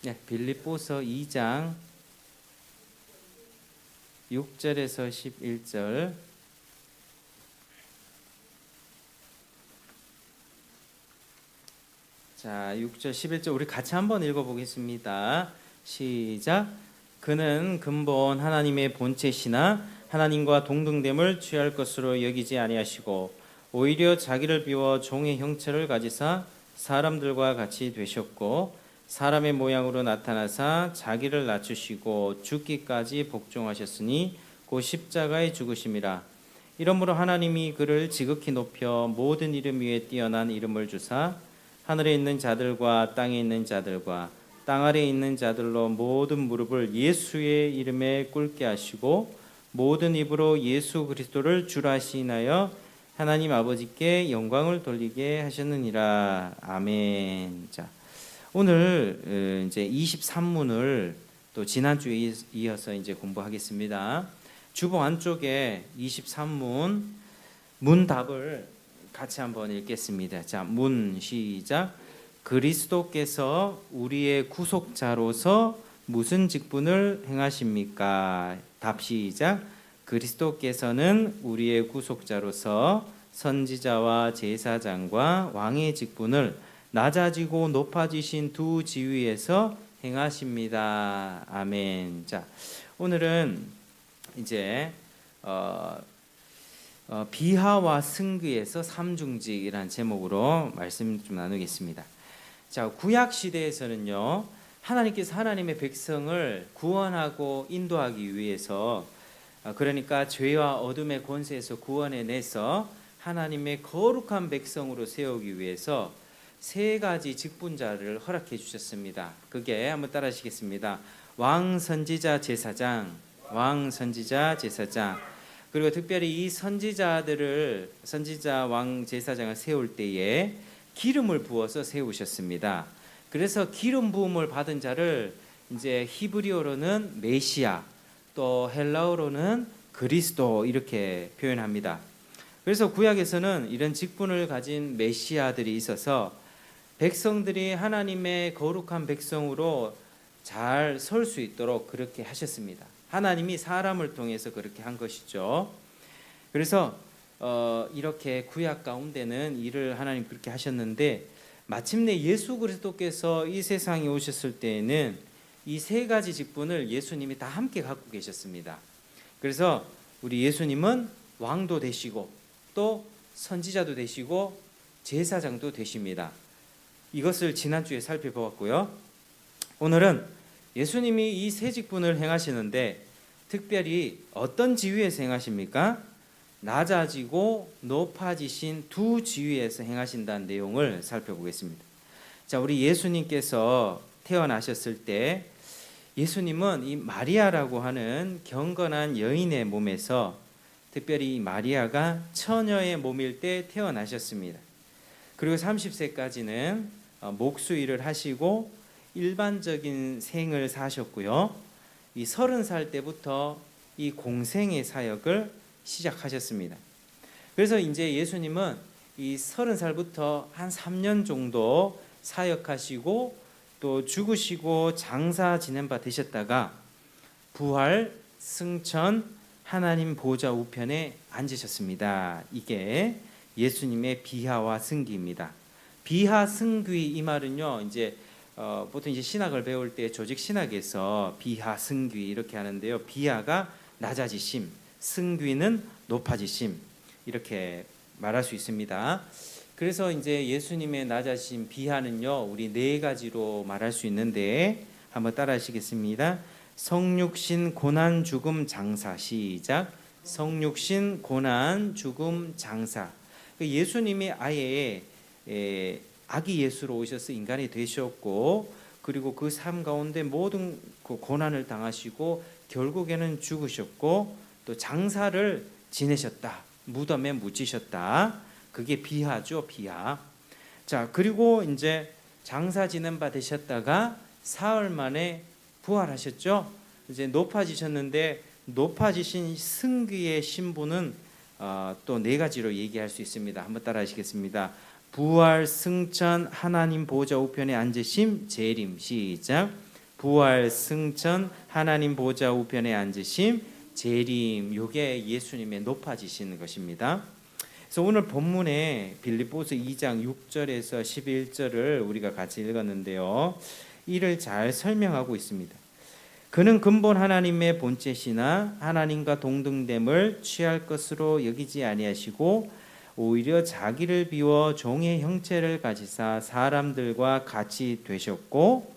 네, 빌립보서 2장 6절에서 11절. 자, 6절 11절 우리 같이 한번 읽어보겠습니다. 시작. 그는 근본 하나님의 본체시나 하나님과 동등됨을 취할 것으로 여기지 아니하시고 오히려 자기를 비워 종의 형체를 가지사 사람들과 같이 되셨고 사람의 모양으로 나타나사 자기를 낮추시고 죽기까지 복종하셨으니 곧 십자가에 죽으심이라. 이러므로 하나님이 그를 지극히 높여 모든 이름 위에 뛰어난 이름을 주사 하늘에 있는 자들과 땅에 있는 자들과 땅 아래에 있는 자들로 모든 무릎을 예수의 이름에 꿇게 하시고 모든 입으로 예수 그리스도를 주라 시인하여 하나님 아버지께 영광을 돌리게 하셨느니라. 아멘. 자, 오늘 이제 23문을 또 지난주에 이어서 이제 공부하겠습니다. 주보 안쪽에 23문 문답을 같이 한번 읽겠습니다. 자, 문 시작. 그리스도께서 우리의 구속자로서 무슨 직분을 행하십니까? 답 시작. 그리스도께서는 우리의 구속자로서 선지자와 제사장과 왕의 직분을 낮아지고 높아지신 두 지위에서 행하십니다. 아멘. 자, 오늘은 이제 비하와 승귀에서 삼중직이라는 제목으로 말씀 좀 나누겠습니다. 자, 구약 시대에서는요, 하나님께서 하나님의 백성을 구원하고 인도하기 위해서, 그러니까 죄와 어둠의 권세에서 구원해내서 하나님의 거룩한 백성으로 세우기 위해서 세 가지 직분자를 허락해 주셨습니다. 그게 한번 따라하시겠습니다. 왕, 선지자, 제사장. 왕, 선지자, 제사장. 그리고 특별히 이 선지자들을, 선지자, 왕, 제사장을 세울 때에 기름을 부어서 세우셨습니다. 그래서 기름 부음을 받은 자를 이제 히브리어로는 메시아, 또 헬라어로는 그리스도 이렇게 표현합니다. 그래서 구약에서는 이런 직분을 가진 메시아들이 있어서 백성들이 하나님의 거룩한 백성으로 잘 설 수 있도록 그렇게 하셨습니다. 하나님이 사람을 통해서 그렇게 한 것이죠. 그래서 이렇게 구약 가운데는 일을 하나님 그렇게 하셨는데 마침내 예수 그리스도께서 이 세상에 오셨을 때에는 이 세 가지 직분을 예수님이 다 함께 갖고 계셨습니다. 그래서 우리 예수님은 왕도 되시고 또 선지자도 되시고 제사장도 되십니다. 이것을 지난주에 살펴보았고요. 오늘은 예수님이 이 세 직분을 행하시는데 특별히 어떤 지위에서 행하십니까? 낮아지고 높아지신 두 지위에서 행하신다는 내용을 살펴보겠습니다. 자, 우리 예수님께서 태어나셨을 때 예수님은 이 마리아라고 하는 경건한 여인의 몸에서 특별히 마리아가 처녀의 몸일 때 태어나셨습니다. 그리고 30세까지는 목수일을 하시고 일반적인 생을 사셨고요. 이 30살 때부터 이 공생의 사역을 시작하셨습니다. 그래서 이제 예수님은 이 30살부터 한 3년 정도 사역하시고 또 죽으시고 장사 지낸 바 되셨다가 부활, 승천, 하나님 보좌 우편에 앉으셨습니다. 이게 예수님의 비하와 승귀입니다. 비하, 승귀 이 말은요, 이제 보통 이제 신학을 배울 때 조직 신학에서 비하, 승귀 이렇게 하는데요. 비하가 낮아지심, 승귀는 높아지심 이렇게 말할 수 있습니다. 그래서 이제 예수님의 낮아지심 비하는요, 우리 네 가지로 말할 수 있는데 한번 따라하시겠습니다. 성육신, 고난, 죽음, 장사. 시작. 성육신, 고난, 죽음, 장사. 예수님이 아예 아기 예수로 오셔서 인간이 되셨고 그리고 그 삶 가운데 모든 그 고난을 당하시고 결국에는 죽으셨고 또 장사를 지내셨다. 무덤에 묻히셨다. 그게 비하죠, 비하. 자, 그리고 이제 장사 지낸 바 되셨다가 사흘 만에 부활하셨죠. 이제 높아지셨는데 높아지신 승귀의 신분은 또 네 가지로 얘기할 수 있습니다. 한번 따라하시겠습니다. 부활, 승천, 하나님 보좌 우편에 앉으심, 재림. 시작. 부활, 승천, 하나님 보좌 우편에 앉으심, 재림, 요게 예수님의 높아지시는 것입니다. 그래서 오늘 본문에 빌립보서 2장 6절에서 11절을 우리가 같이 읽었는데요. 이를 잘 설명하고 있습니다. 그는 근본 하나님의 본체시나 하나님과 동등됨을 취할 것으로 여기지 아니하시고 오히려 자기를 비워 종의 형체를 가지사 사람들과 같이 되셨고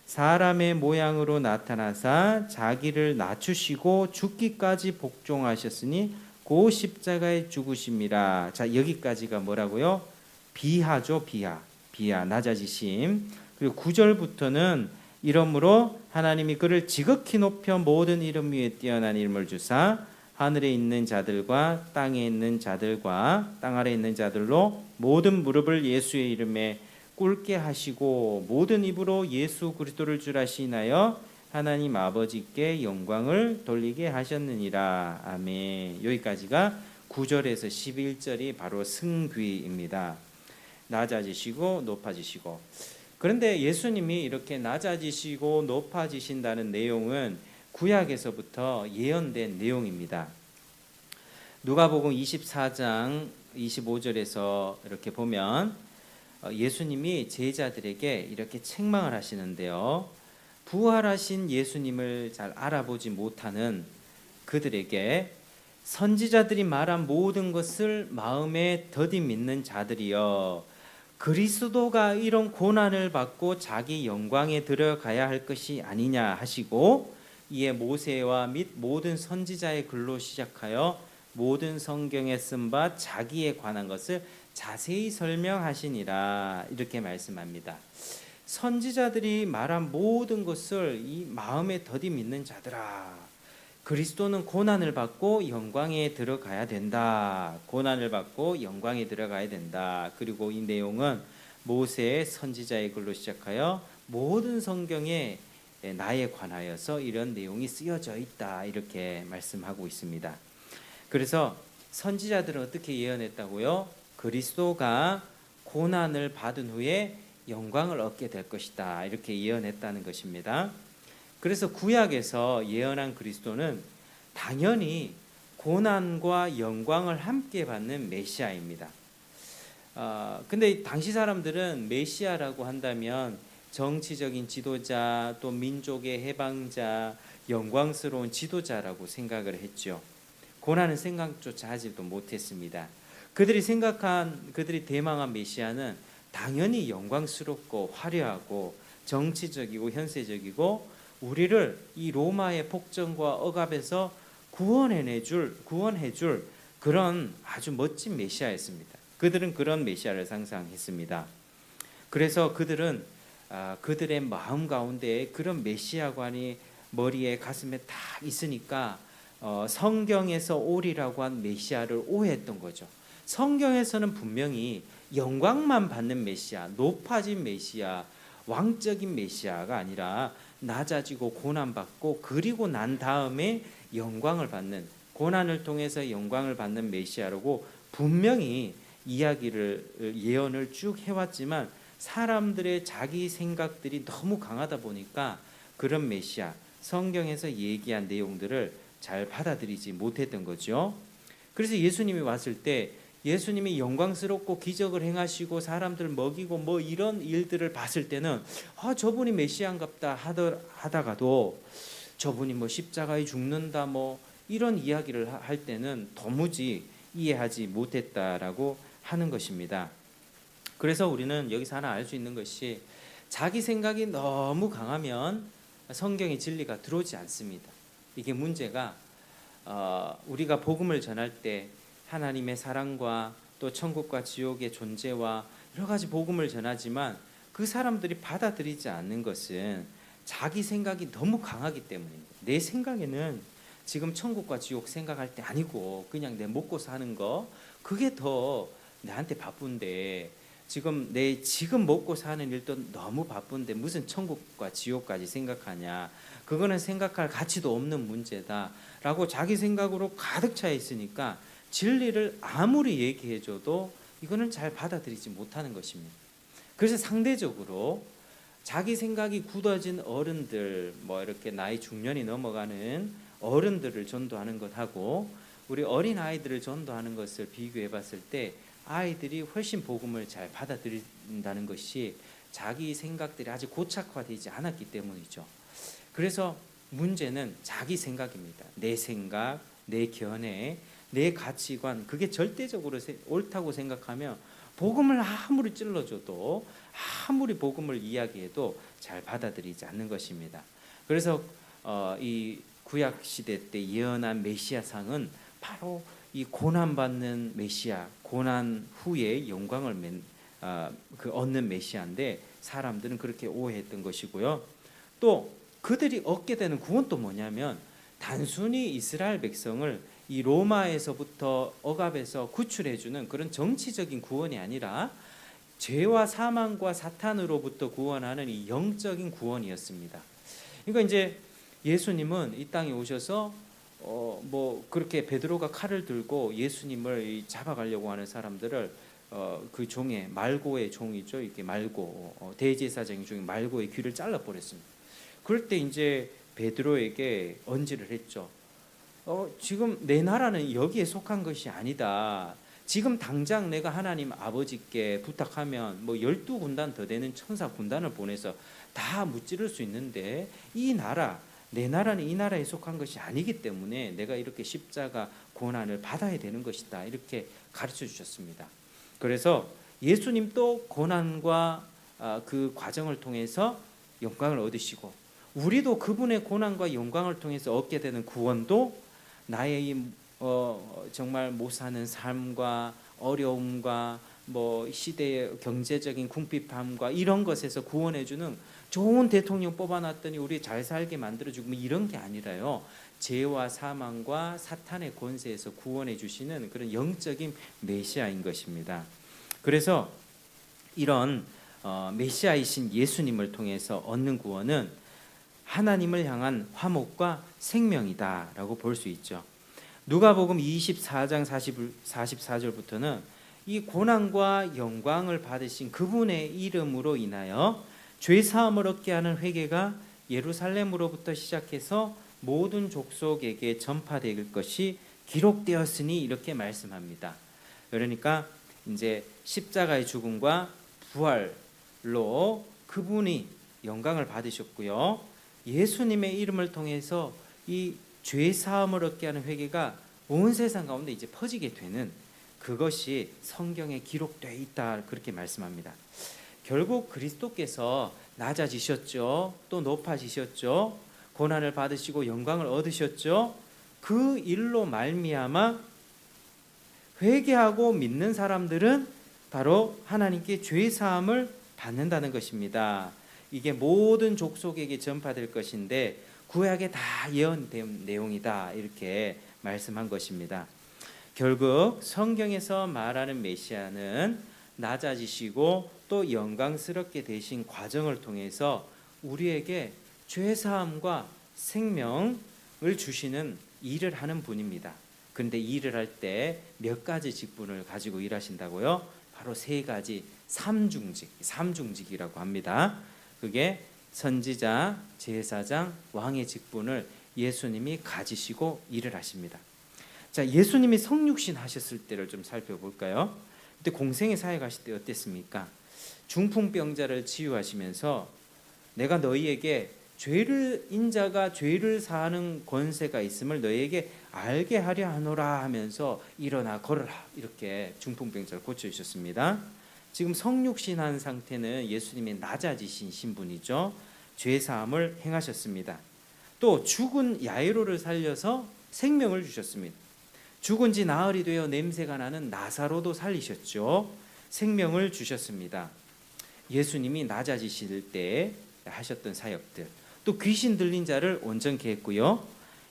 사람의 모양으로 나타나사 자기를 낮추시고 죽기까지 복종하셨으니 고 십자가에 죽으심이라. 자, 여기까지가 뭐라고요? 비하죠. 비하 낮아지심. 그리고 9절부터는 이러므로 하나님이 그를 지극히 높여 모든 이름 위에 뛰어난 이름을 주사 하늘에 있는 자들과 땅에 있는 자들과 땅 아래 있는 자들로 모든 무릎을 예수의 이름에 꿇게 하시고 모든 입으로 예수 그리스도를 줄 아시나요? 하나님 아버지께 영광을 돌리게 하셨느니라. 아멘. 여기까지가 9절에서 11절이 바로 승귀입니다. 낮아지시고 높아지시고. 그런데 예수님이 이렇게 낮아지시고 높아지신다는 내용은 구약에서부터 예언된 내용입니다. 누가복음 24장 25절에서 이렇게 보면 예수님이 제자들에게 이렇게 책망을 하시는데요. 부활하신 예수님을 잘 알아보지 못하는 그들에게 선지자들이 말한 모든 것을 마음에 더디 믿는 자들이여 그리스도가 이런 고난을 받고 자기 영광에 들어가야 할 것이 아니냐 하시고 이에 모세와 및 모든 선지자의 글로 시작하여 모든 성경에 쓴 바 자기에 관한 것을 자세히 설명하시니라. 이렇게 말씀합니다. 선지자들이 말한 모든 것을 이 마음에 더디 믿는 자들아, 그리스도는 고난을 받고 영광에 들어가야 된다. 고난을 받고 영광에 들어가야 된다. 그리고 이 내용은 모세의 선지자의 글로 시작하여 모든 성경에 나에 관하여서 이런 내용이 쓰여져 있다. 이렇게 말씀하고 있습니다. 그래서 선지자들은 어떻게 예언했다고요? 그리스도가 고난을 받은 후에 영광을 얻게 될 것이다. 이렇게 예언했다는 것입니다. 그래서 구약에서 예언한 그리스도는 당연히 고난과 영광을 함께 받는 메시아입니다. 근데 당시 사람들은 메시아라고 한다면 정치적인 지도자, 또 민족의 해방자, 영광스러운 지도자라고 생각을 했죠. 고난은 생각조차 하지도 못했습니다. 그들이 대망한 메시아는 당연히 영광스럽고 화려하고 정치적이고 현세적이고 우리를 이 로마의 폭정과 억압에서 구원해줄 그런 아주 멋진 메시아였습니다. 그들은 그런 메시아를 상상했습니다. 그래서 그들은 그들의 마음 가운데 그런 메시아관이 머리에 가슴에 다 있으니까 성경에서 오리라고 한 메시아를 오해했던 거죠. 성경에서는 분명히 영광만 받는 메시아, 높아진 메시아, 왕적인 메시아가 아니라 낮아지고 고난받고 그리고 난 다음에 영광을 받는, 고난을 통해서 영광을 받는 메시아라고 분명히 예언을 쭉 해왔지만 사람들의 자기 생각들이 너무 강하다 보니까 그런 메시아, 성경에서 얘기한 내용들을 잘 받아들이지 못했던 거죠. 그래서 예수님이 왔을 때 예수님이 영광스럽고 기적을 행하시고 사람들 먹이고 뭐 이런 일들을 봤을 때는 저분이 메시아인갑다 하다가도 저분이 뭐 십자가에 죽는다 뭐 이런 이야기를 할 때는 도무지 이해하지 못했다라고 하는 것입니다. 그래서 우리는 여기서 하나 알 수 있는 것이 자기 생각이 너무 강하면 성경의 진리가 들어오지 않습니다. 이게 문제가 우리가 복음을 전할 때 하나님의 사랑과 또 천국과 지옥의 존재와 여러 가지 복음을 전하지만 그 사람들이 받아들이지 않는 것은 자기 생각이 너무 강하기 때문입니다. 내 생각에는 지금 천국과 지옥 생각할 때 아니고 그냥 내 먹고 사는 거 그게 더 나한테 바쁜데 지금 먹고 사는 일도 너무 바쁜데 무슨 천국과 지옥까지 생각하냐, 그거는 생각할 가치도 없는 문제다라고 자기 생각으로 가득 차 있으니까 진리를 아무리 얘기해줘도 이거는 잘 받아들이지 못하는 것입니다. 그래서 상대적으로 자기 생각이 굳어진 어른들, 뭐 이렇게 나이 중년이 넘어가는 어른들을 전도하는 것하고 우리 어린 아이들을 전도하는 것을 비교해 봤을 때 아이들이 훨씬 복음을 잘 받아들인다는 것이 자기 생각들이 아직 고착화되지 않았기 때문이죠. 그래서 문제는 자기 생각입니다. 내 생각, 내 견해, 내 가치관, 그게 절대적으로 옳다고 생각하면 복음을 아무리 찔러줘도, 아무리 복음을 이야기해도 잘 받아들이지 않는 것입니다. 그래서 이 구약 시대 때 예언한 메시아상은 바로 이 고난받는 메시아, 고난 후에 영광을 얻는 메시아인데 사람들은 그렇게 오해했던 것이고요. 또 그들이 얻게 되는 구원도 뭐냐면 단순히 이스라엘 백성을 이 로마에서부터 억압에서 구출해주는 그런 정치적인 구원이 아니라 죄와 사망과 사탄으로부터 구원하는 이 영적인 구원이었습니다. 그러니까 이제 예수님은 이 땅에 오셔서 뭐 그렇게 베드로가 칼을 들고 예수님을 잡아가려고 하는 사람들을 그 종의 말고의 종이죠. 이렇게 말고 대제사장 중에 말고의 귀를 잘라버렸습니다. 그럴 때 이제 베드로에게 언지를 했죠. 지금 내 나라는 여기에 속한 것이 아니다. 지금 당장 내가 하나님 아버지께 부탁하면 뭐 12군단 더 되는 천사 군단을 보내서 다 무찌를 수 있는데 이 나라, 내 나라는 이 나라에 속한 것이 아니기 때문에 내가 이렇게 십자가 고난을 받아야 되는 것이다. 이렇게 가르쳐 주셨습니다. 그래서 예수님도 고난과 그 과정을 통해서 영광을 얻으시고 우리도 그분의 고난과 영광을 통해서 얻게 되는 구원도 나의 이 정말 못 사는 삶과 어려움과 뭐 시대의 경제적인 궁핍함과 이런 것에서 구원해주는 좋은 대통령 뽑아놨더니 우리 잘 살게 만들어주고 뭐 이런 게 아니라요. 죄와 사망과 사탄의 권세에서 구원해 주시는 그런 영적인 메시아인 것입니다. 그래서 이런 메시아이신 예수님을 통해서 얻는 구원은 하나님을 향한 화목과 생명이다라고 볼 수 있죠. 누가복음 24장 44절부터는 이 고난과 영광을 받으신 그분의 이름으로 인하여 죄 사함을 얻게 하는 회개가 예루살렘으로부터 시작해서 모든 족속에게 전파될 것이 기록되었으니 이렇게 말씀합니다. 그러니까 이제 십자가의 죽음과 부활로 그분이 영광을 받으셨고요. 예수님의 이름을 통해서 이 죄 사함을 얻게 하는 회개가 온 세상 가운데 이제 퍼지게 되는 그것이 성경에 기록되어 있다 그렇게 말씀합니다. 결국 그리스도께서 낮아지셨죠. 또 높아지셨죠. 고난을 받으시고 영광을 얻으셨죠. 그 일로 말미암아 회개하고 믿는 사람들은 바로 하나님께 죄 사함을 받는다는 것입니다. 이게 모든 족속에게 전파될 것인데 구약에 다 예언된 내용이다 이렇게 말씀한 것입니다. 결국 성경에서 말하는 메시아는 낮아지시고 또 영광스럽게 되신 과정을 통해서 우리에게 죄 사함과 생명을 주시는 일을 하는 분입니다. 그런데 일을 할 때 몇 가지 직분을 가지고 일하신다고요? 바로 세 가지 삼중직이라고 합니다. 그게 선지자, 제사장, 왕의 직분을 예수님이 가지시고 일을 하십니다. 자, 예수님이 성육신 하셨을 때를 좀 살펴볼까요? 그때 공생의 사역하실 때 어땠습니까? 중풍병자를 치유하시면서 내가 너희에게 인자가 죄를 사하는 권세가 있음을 너희에게 알게 하려 하노라 하면서 일어나 걸어라 이렇게 중풍병자를 고쳐주셨습니다. 지금 성육신한 상태는 예수님이 낮아지신 신분이죠. 죄사함을 행하셨습니다. 또 죽은 야이로를 살려서 생명을 주셨습니다. 죽은 지 나흘이 되어 냄새가 나는 나사로도 살리셨죠. 생명을 주셨습니다. 예수님이 낮아지실 때 하셨던 사역들, 또 귀신 들린 자를 온전케 했고요.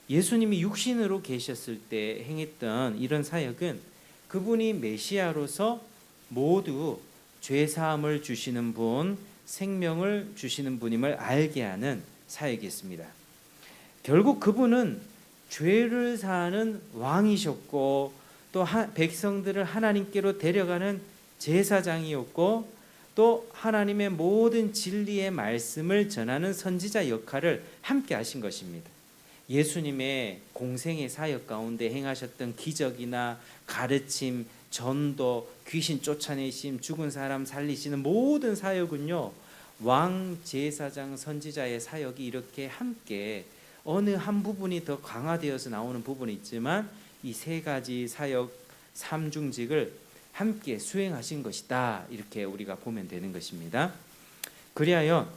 예수님이 육신으로 계셨을 때 행했던 이런 사역은 그분이 메시아로서 모두 죄 사함을 주시는 분, 생명을 주시는 분임을 알게 하는 사역이었습니다. 결국 그분은 죄를 사하는 왕이셨고 또 백성들을 하나님께로 데려가는 제사장이었고 또 하나님의 모든 진리의 말씀을 전하는 선지자 역할을 함께 하신 것입니다. 예수님의 공생의 사역 가운데 행하셨던 기적이나 가르침, 전도, 귀신 쫓아내심, 죽은 사람 살리시는 모든 사역은요, 왕, 제사장, 선지자의 사역이 이렇게 함께 어느 한 부분이 더 강화되어서 나오는 부분이 있지만 이 세 가지 사역 삼중직을 함께 수행하신 것이다, 이렇게 우리가 보면 되는 것입니다. 그리하여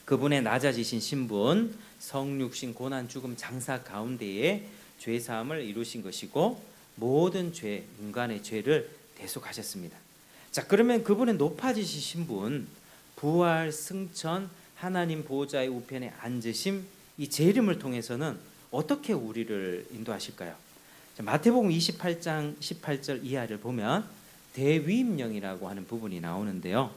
그분의 낮아지신 신분, 성육신, 고난, 죽음, 장사 가운데에 죄사함을 이루신 것이고 모든 죄, 인간의 죄를 대속하셨습니다. 자, 그러면 그분의 높아지신 신분, 부활, 승천, 하나님 보호자의 우편에 앉으심, 이 재림을 통해서는 어떻게 우리를 인도하실까요? 마태복음 28장 18절 이하를 보면 대위임령이라고 하는 부분이 나오는데요.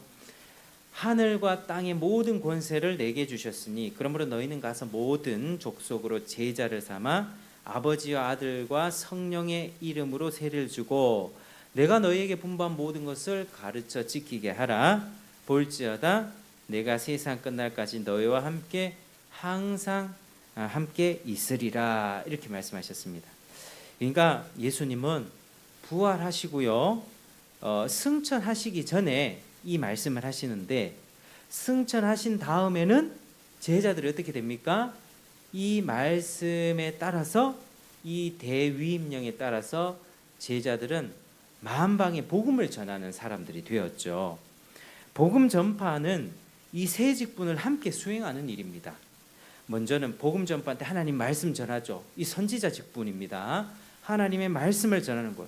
하늘과 땅의 모든 권세를 내게 주셨으니 그러므로 너희는 가서 모든 족속으로 제자를 삼아 아버지와 아들과 성령의 이름으로 세례를 주고 내가 너희에게 분부한 모든 것을 가르쳐 지키게 하라. 볼지어다 내가 세상 끝날까지 너희와 함께 항상 함께 있으리라, 이렇게 말씀하셨습니다. 그러니까 예수님은 부활하시고요, 승천하시기 전에 이 말씀을 하시는데 승천하신 다음에는 제자들이 어떻게 됩니까? 이 말씀에 따라서, 이 대위임령에 따라서 제자들은 만방에 복음을 전하는 사람들이 되었죠. 복음 전파는 이 세 직분을 함께 수행하는 일입니다. 먼저는 복음 전파 때 하나님 말씀 전하죠. 이 선지자 직분입니다. 하나님의 말씀을 전하는 것.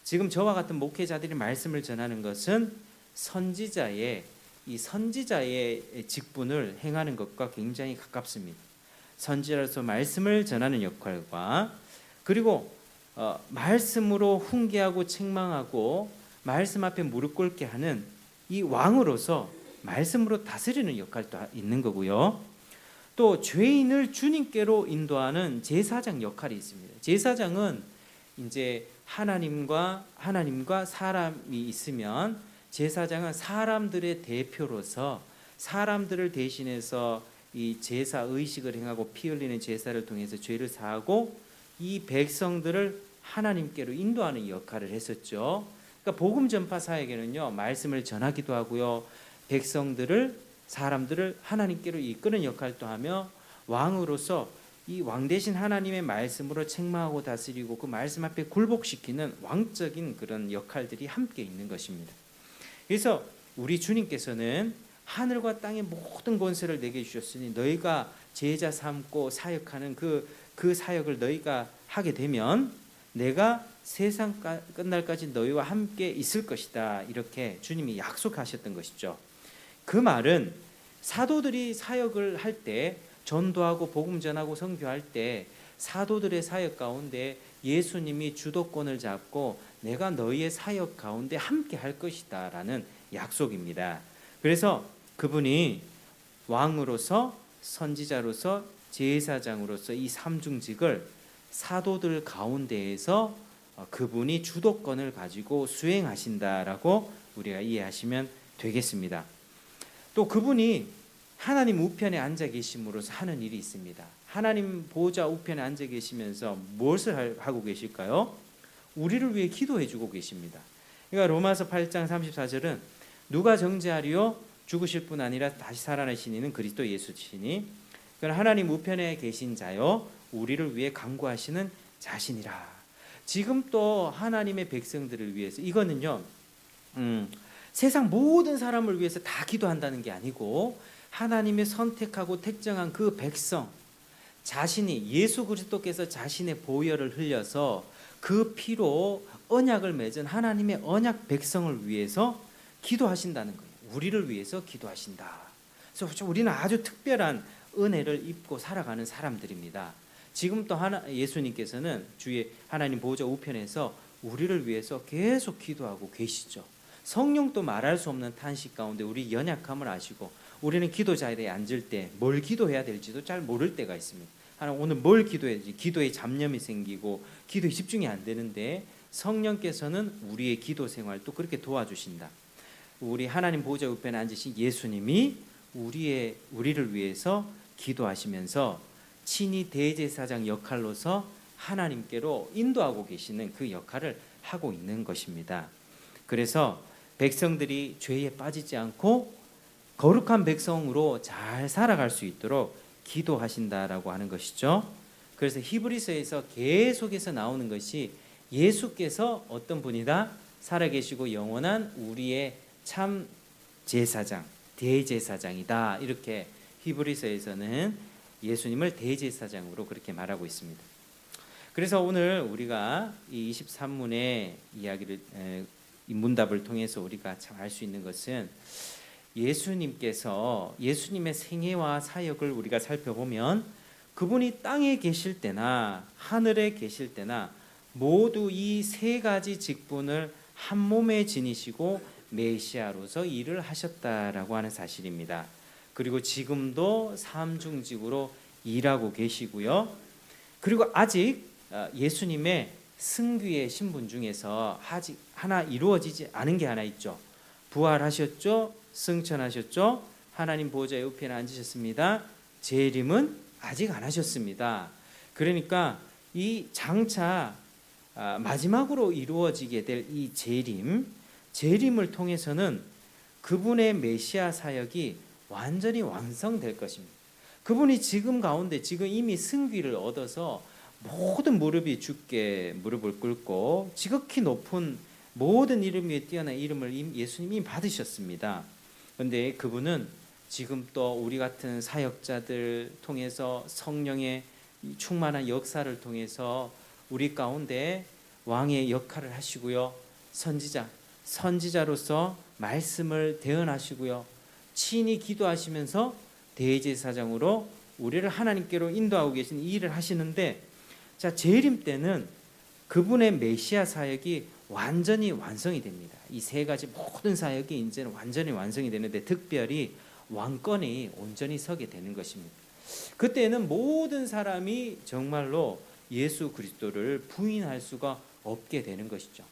지금 저와 같은 목회자들이 말씀을 전하는 것은 선지자의 직분을 행하는 것과 굉장히 가깝습니다. 선지자로서 말씀을 전하는 역할과, 그리고 말씀으로 훈계하고 책망하고 말씀 앞에 무릎 꿇게 하는 이 왕으로서 말씀으로 다스리는 역할도 있는 거고요. 또 죄인을 주님께로 인도하는 제사장 역할이 있습니다. 제사장은 이제 하나님과 사람이 있으면 제사장은 사람들의 대표로서 사람들을 대신해서 이 제사 의식을 행하고 피 흘리는 제사를 통해서 죄를 사하고 이 백성들을 하나님께로 인도하는 역할을 했었죠. 그러니까 복음 전파 사역에는요, 말씀을 전하기도 하고요, 사람들을 하나님께로 이끄는 역할도 하며 왕으로서 이 왕 대신 하나님의 말씀으로 책망하고 다스리고 그 말씀 앞에 굴복시키는 왕적인 그런 역할들이 함께 있는 것입니다. 그래서 우리 주님께서는 하늘과 땅의 모든 권세를 내게 주셨으니 너희가 제자 삼고 사역하는 그 사역을 너희가 하게 되면 내가 세상 끝날까지 너희와 함께 있을 것이다, 이렇게 주님이 약속하셨던 것이죠. 그 말은 사도들이 사역을 할 때, 전도하고 복음 전하고 선교할 때 사도들의 사역 가운데 예수님이 주도권을 잡고 내가 너희의 사역 가운데 함께 할 것이다 라는 약속입니다. 그래서 그분이 왕으로서, 선지자로서, 제사장으로서 이 삼중직을 사도들 가운데에서 그분이 주도권을 가지고 수행하신다라고 우리가 이해하시면 되겠습니다. 또 그분이 하나님 우편에 앉아 계심으로써 하는 일이 있습니다. 하나님 보좌 우편에 앉아 계시면서 무엇을 하고 계실까요? 우리를 위해 기도해 주고 계십니다. 그러니까 로마서 8장 34절은 누가 정죄하리요? 죽으실 뿐 아니라 다시 살아나신 이는 그리스도 예수시니 그러나 하나님 우편에 계신 자요 우리를 위해 간구하시는 자신이라. 지금 또 하나님의 백성들을 위해서, 이거는요 세상 모든 사람을 위해서 다 기도한다는 게 아니고 하나님의 선택하고 택정한 그 백성, 자신이 예수 그리스도께서 자신의 보혈을 흘려서 그 피로 언약을 맺은 하나님의 언약 백성을 위해서 기도하신다는 거예요. 우리를 위해서 기도하신다. 그래서 우리는 아주 특별한 은혜를 입고 살아가는 사람들입니다. 지금 또 예수님께서는 주의 하나님 보호자 우편에서 우리를 위해서 계속 기도하고 계시죠. 성령도 말할 수 없는 탄식 가운데 우리 연약함을 아시고, 우리는 기도 자리에 앉을 때 뭘 기도해야 될지도 잘 모를 때가 있습니다. 오늘 뭘 기도해야지, 기도에 잡념이 생기고 기도에 집중이 안 되는데 성령께서는 우리의 기도 생활도 그렇게 도와주신다. 우리 하나님 보좌 우편에 앉으신 예수님이 우리를 위해서 기도하시면서 친히 대제사장 역할로서 하나님께로 인도하고 계시는 그 역할을 하고 있는 것입니다. 그래서 백성들이 죄에 빠지지 않고 거룩한 백성으로 잘 살아갈 수 있도록 기도하신다라고 하는 것이죠. 그래서 히브리서에서 계속해서 나오는 것이 예수께서 어떤 분이다? 살아계시고 영원한 우리의 참 제사장, 대제사장이다. 이렇게 히브리서에서는 예수님을 대제사장으로 그렇게 말하고 있습니다. 그래서 오늘 우리가 이 23문의 이야기를 이 문답을 통해서 우리가 참 알 수 있는 것은 예수님의 생애와 사역을 우리가 살펴보면 그분이 땅에 계실 때나 하늘에 계실 때나 모두 이 세 가지 직분을 한 몸에 지니시고 메시아로서 일을 하셨다라고 하는 사실입니다. 그리고 지금도 삼중직으로 일하고 계시고요. 그리고 아직 예수님의 승귀의 신분 중에서 아직 하나 이루어지지 않은 게 하나 있죠. 부활하셨죠. 승천하셨죠. 하나님 보좌의 우편에 앉으셨습니다. 재림은 아직 안 하셨습니다. 그러니까 이 장차 마지막으로 이루어지게 될 이 재림을 통해서는 그분의 메시아 사역이 완전히 완성될 것입니다. 그분이 지금 가운데 지금 이미 승귀를 얻어서 모든 무릎이 주께 무릎을 꿇고 지극히 높은 모든 이름 위에 뛰어난 이름을 예수님이 받으셨습니다. 그런데 그분은 지금 또 우리 같은 사역자들 통해서 성령의 충만한 역사를 통해서 우리 가운데 왕의 역할을 하시고요. 선지자로서 말씀을 대언하시고요. 친히 기도하시면서 대제사장으로 우리를 하나님께로 인도하고 계신 이 일을 하시는데, 자, 재림 때는 그분의 메시아 사역이 완전히 완성이 됩니다. 이 세 가지 모든 사역이 이제는 완전히 완성이 되는데 특별히 왕권이 온전히 서게 되는 것입니다. 그때는 모든 사람이 정말로 예수 그리스도를 부인할 수가 없게 되는 것이죠.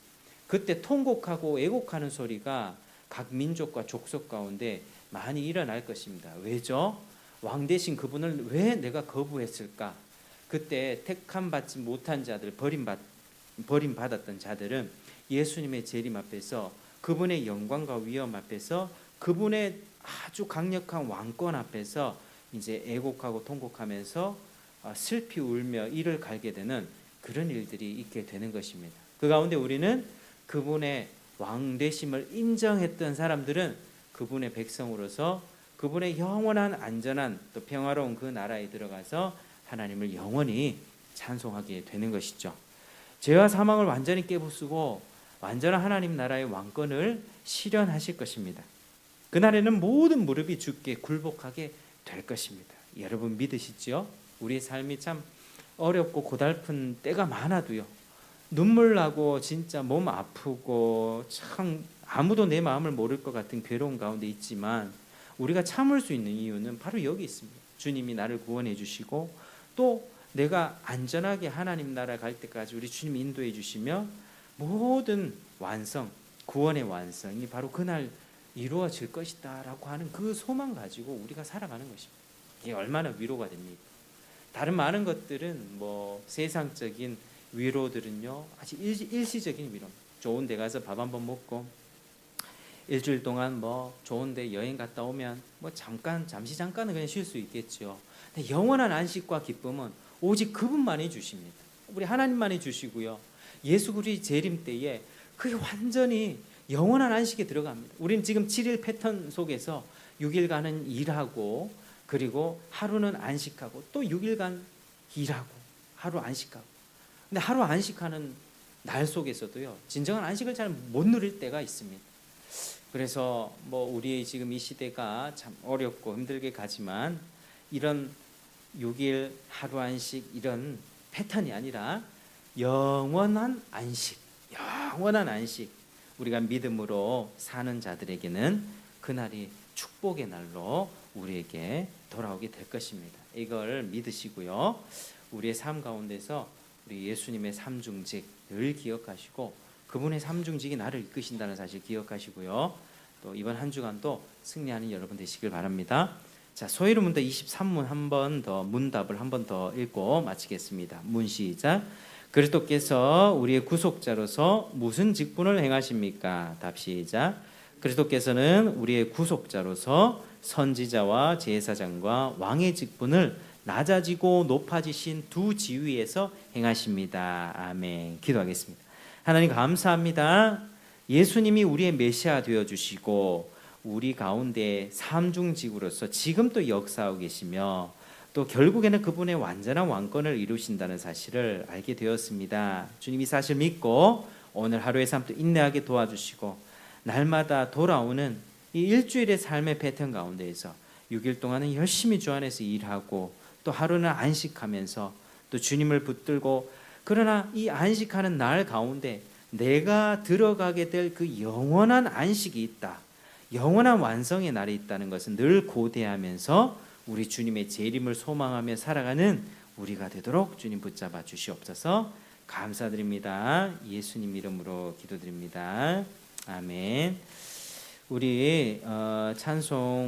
그때 통곡하고 애곡하는 소리가 각 민족과 족속 가운데 많이 일어날 것입니다. 왜죠? 왕 대신 그분을 왜 내가 거부했을까? 그때 택함 받지 못한 자들, 버림받았던 자들은 예수님의 재림 앞에서 그분의 영광과 위엄 앞에서 그분의 아주 강력한 왕권 앞에서 이제 애곡하고 통곡하면서 슬피 울며 이를 갈게 되는 그런 일들이 있게 되는 것입니다. 그 가운데 우리는 그분의 왕 되심을 인정했던 사람들은 그분의 백성으로서 그분의 영원한 안전한 또 평화로운 그 나라에 들어가서 하나님을 영원히 찬송하게 되는 것이죠. 죄와 사망을 완전히 깨부수고 완전한 하나님 나라의 왕권을 실현하실 것입니다. 그날에는 모든 무릎이 주께 굴복하게 될 것입니다. 여러분 믿으시지요? 우리의 삶이 참 어렵고 고달픈 때가 많아도요. 눈물 나고 진짜 몸 아프고 참 아무도 내 마음을 모를 것 같은 괴로운 가운데 있지만 우리가 참을 수 있는 이유는 바로 여기 있습니다. 주님이 나를 구원해 주시고 또 내가 안전하게 하나님 나라 갈 때까지 우리 주님이 인도해 주시며 모든 완성, 구원의 완성이 바로 그날 이루어질 것이다 라고 하는 그 소망 가지고 우리가 살아가는 것입니다. 이게 얼마나 위로가 됩니까? 다른 많은 것들은 뭐 세상적인 위로들은요 아주 일시적인 위로입니다. 좋은 데 가서 밥 한번 먹고 일주일 동안 뭐 좋은 데 여행 갔다 오면 뭐 잠시 잠깐은 그냥 쉴 수 있겠죠. 근데 영원한 안식과 기쁨은 오직 그분만이 주십니다. 우리 하나님만이 주시고요. 예수 그리스도의 재림 때에 그게 완전히 영원한 안식에 들어갑니다. 우리는 지금 7일 패턴 속에서 6일간은 일하고 그리고 하루는 안식하고 또 6일간 일하고 하루 안식하고. 근데 하루 안식하는 날 속에서도요. 진정한 안식을 잘 못 누릴 때가 있습니다. 그래서 뭐 우리의 지금 이 시대가 참 어렵고 힘들게 가지만 이런 6일 하루 안식 이런 패턴이 아니라 영원한 안식, 우리가 믿음으로 사는 자들에게는 그날이 축복의 날로 우리에게 돌아오게 될 것입니다. 이걸 믿으시고요. 우리의 삶 가운데서 우리 예수님의 삼중직 늘 기억하시고 그분의 삼중직이 나를 이끄신다는 사실 기억하시고요. 또 이번 한 주간도 승리하는 여러분 되시길 바랍니다. 자, 소위로 문답 23문 한 번 더 문답을 한 번 더 읽고 마치겠습니다. 문 시작. 그리스도께서 우리의 구속자로서 무슨 직분을 행하십니까? 답 시작. 그리스도께서는 우리의 구속자로서 선지자와 제사장과 왕의 직분을 낮아지고 높아지신 두 지위에서 행하십니다. 아멘. 기도하겠습니다. 하나님 감사합니다. 예수님이 우리의 메시아 되어주시고 우리 가운데 삼중직으로서 지금 또 역사하고 계시며 또 결국에는 그분의 완전한 왕권을 이루신다는 사실을 알게 되었습니다. 주님 이 사실 믿고 오늘 하루의 삶도 인내하게 도와주시고 날마다 돌아오는 이 일주일의 삶의 패턴 가운데에서 6일 동안은 열심히 주 안에서 일하고 또 하루는 안식하면서 또 주님을 붙들고 그러나 이 안식하는 날 가운데 내가 들어가게 될 그 영원한 안식이 있다. 영원한 완성의 날이 있다는 것은 늘 고대하면서 우리 주님의 재림을 소망하며 살아가는 우리가 되도록 주님 붙잡아 주시옵소서. 감사드립니다. 예수님 이름으로 기도드립니다. 아멘. 우리 찬송